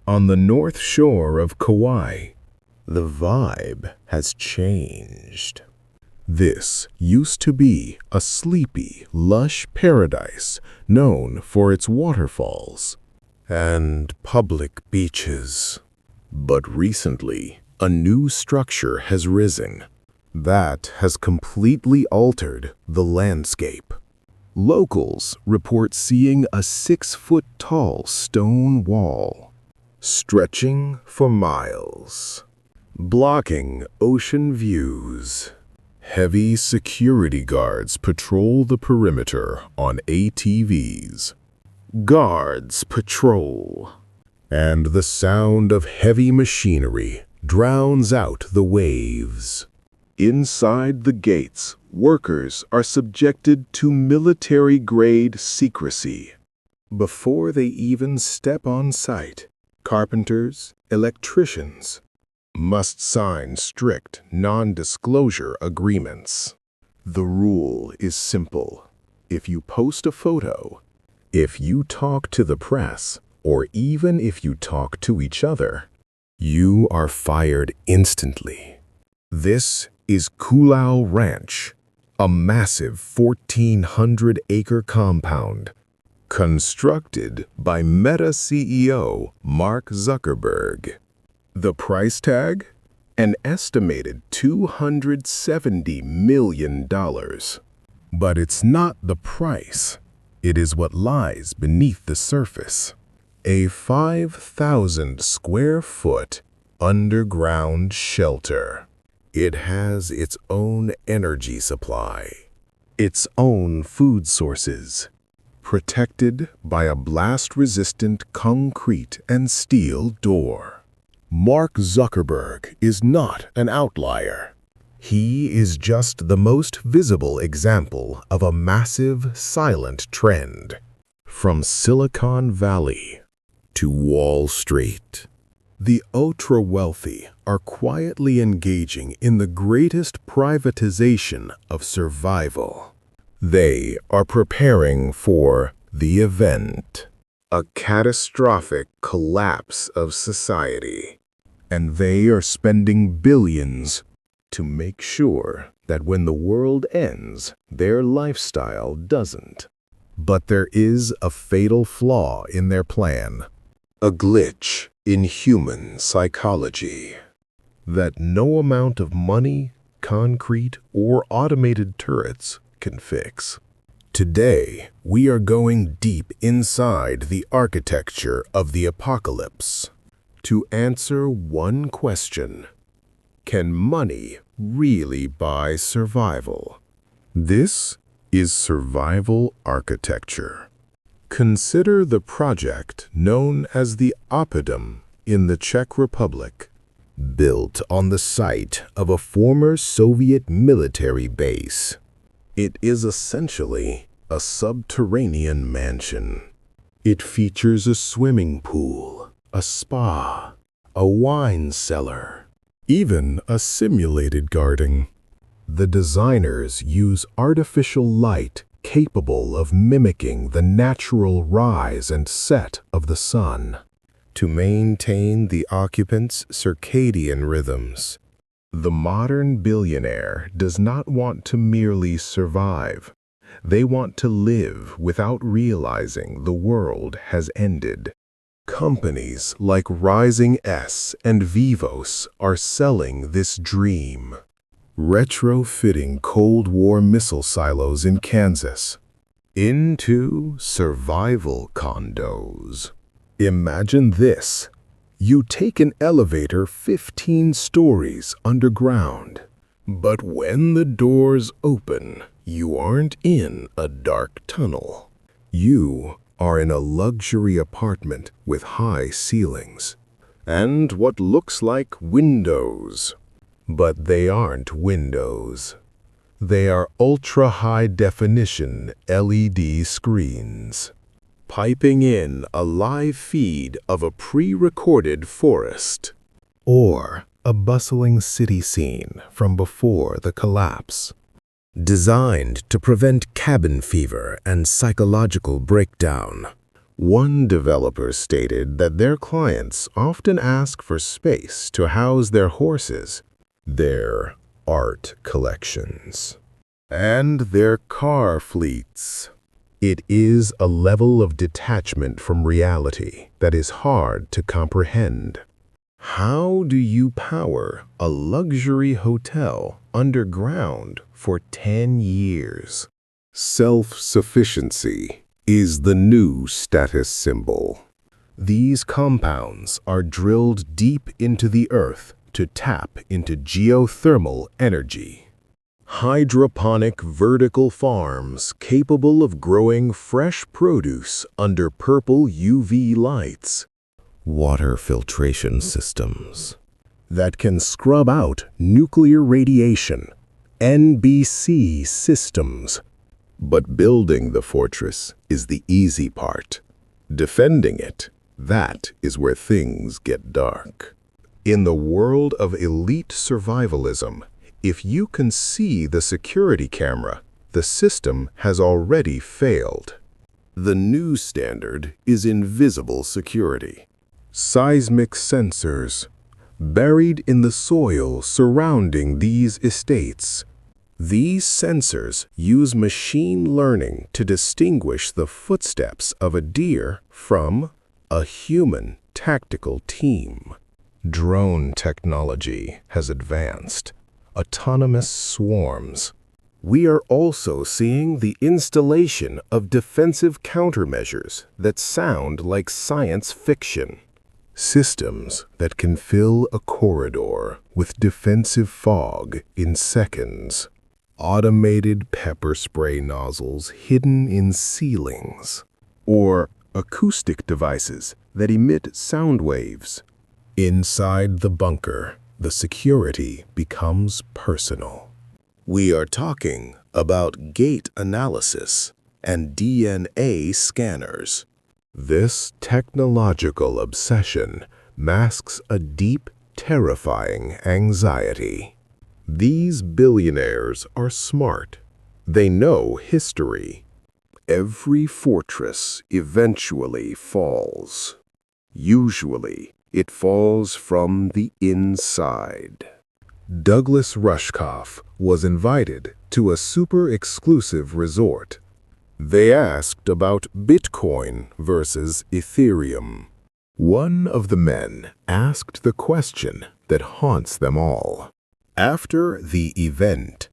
on the north shore of Kauai. The vibe has changed. This used to be a sleepy, lush paradise known for its waterfalls and public beaches. But recently, a new structure has risen that has completely altered the landscape. Locals report seeing a 6-foot-tall stone wall stretching for miles, blocking ocean views. Heavy security guards patrol the perimeter on ATVs. Guards patrol, and the sound of heavy machinery drowns out the waves. Inside the gates, workers are subjected to military-grade secrecy. Before they even step on site, carpenters, electricians must sign strict non-disclosure agreements. The rule is simple. If you post a photo, if you talk to the press, or even if you talk to each other, you are fired instantly. This is Kulau Ranch, a massive 1,400-acre compound constructed by Meta CEO Mark Zuckerberg. The price tag? An estimated $270 million. But it's not the price. It is what lies beneath the surface. A 5,000 square foot underground shelter. It has its own energy supply, its own food sources, protected by a blast-resistant concrete and steel door. Mark Zuckerberg is not an outlier. He is just the most visible example of a massive, silent trend. From Silicon Valley to Wall Street, the ultra-wealthy are quietly engaging in the greatest privatization of survival. They are preparing for the event, a catastrophic collapse of society. And they are spending billions to make sure that when the world ends, their lifestyle doesn't. But there is a fatal flaw in their plan, a glitch in human psychology that no amount of money, concrete, or automated turrets can fix. Today, we are going deep inside the architecture of the apocalypse to answer one question: can money really buy survival? This is survival architecture. Consider the project known as the Oppidum in the Czech Republic, built on the site of a former Soviet military base. It is essentially a subterranean mansion. It features a swimming pool, a spa, a wine cellar, even a simulated garden. The designers use artificial light capable of mimicking the natural rise and set of the sun to maintain the occupants' circadian rhythms. The modern billionaire does not want to merely survive. They want to live without realizing the world has ended. Companies like Rising S and Vivos are selling this dream, retrofitting Cold War missile silos in Kansas into survival condos. Imagine this. You take an elevator 15 stories underground, but when the doors open, you aren't in a dark tunnel. You are in a luxury apartment with high ceilings and what looks like windows. But they aren't windows. They are ultra-high-definition LED screens, piping in a live feed of a pre-recorded forest or a bustling city scene from before the collapse. Designed to prevent cabin fever and psychological breakdown, One developer stated that their clients often ask for space to house their horses, their art collections, and their car fleets. It is a level of detachment from reality that is hard to comprehend. How do you power a luxury hotel underground for 10 years? Self-sufficiency is the new status symbol. These compounds are drilled deep into the earth to tap into geothermal energy. Hydroponic vertical farms capable of growing fresh produce under purple UV lights. Water filtration systems that can scrub out nuclear radiation. NBC systems. But building the fortress is the easy part. Defending it, that is where things get dark. In the world of elite survivalism, if you can see the security camera, the system has already failed. The new standard is invisible security. Seismic sensors, buried in the soil surrounding these estates. These sensors use machine learning to distinguish the footsteps of a deer from a human tactical team. Drone technology has advanced. Autonomous swarms. We are also seeing the installation of defensive countermeasures that sound like science fiction. Systems that can fill a corridor with defensive fog in seconds. Automated pepper spray nozzles hidden in ceilings. Or acoustic devices that emit sound waves. Inside the bunker, the security becomes personal. We are talking about gait analysis and DNA scanners. This technological obsession masks a deep, terrifying anxiety. These billionaires are smart. They know history. Every fortress eventually falls. Usually, it falls from the inside. Douglas Rushkoff was invited to a super-exclusive resort. They asked about Bitcoin versus Ethereum. One of the men asked the question that haunts them all. After the event,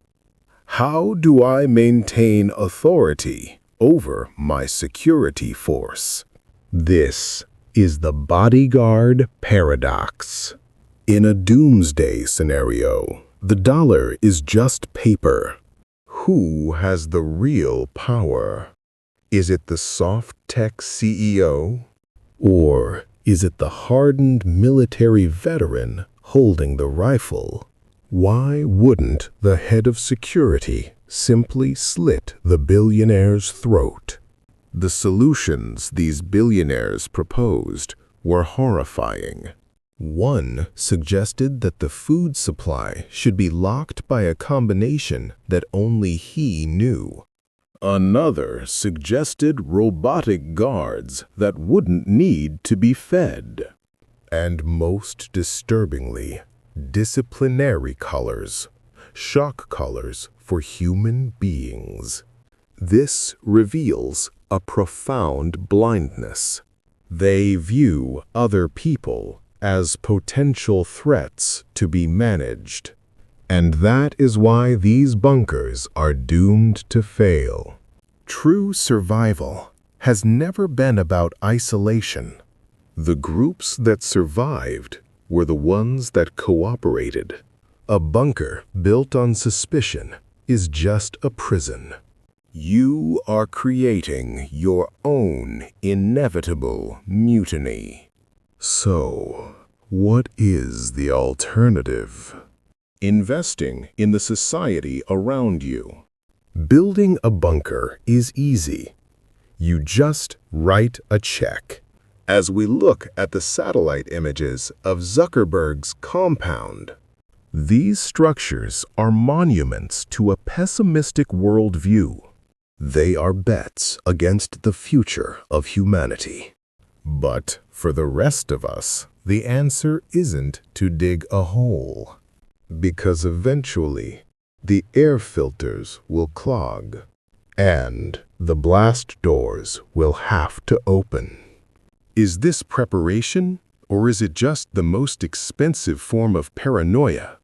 how do I maintain authority over my security force? This is the Bodyguard Paradox. In a doomsday scenario, the dollar is just paper. Who has the real power? Is it the soft tech CEO? Or is it the hardened military veteran holding the rifle? Why wouldn't the head of security simply slit the billionaire's throat? The solutions these billionaires proposed were horrifying. One suggested that the food supply should be locked by a combination that only he knew. Another suggested robotic guards that wouldn't need to be fed. And most disturbingly, disciplinary collars, shock collars for human beings. This reveals a profound blindness. They view other people as potential threats to be managed. And that is why these bunkers are doomed to fail. True survival has never been about isolation. The groups that survived were the ones that cooperated. A bunker built on suspicion is just a prison. You are creating your own inevitable mutiny. So, what is the alternative? Investing in the society around you. Building a bunker is easy. You just write a check. As we look at the satellite images of Zuckerberg's compound, these structures are monuments to a pessimistic worldview. They are bets against the future of humanity. But for the rest of us, the answer isn't to dig a hole. Because eventually, the air filters will clog, and the blast doors will have to open. Is this preparation, or is it just the most expensive form of paranoia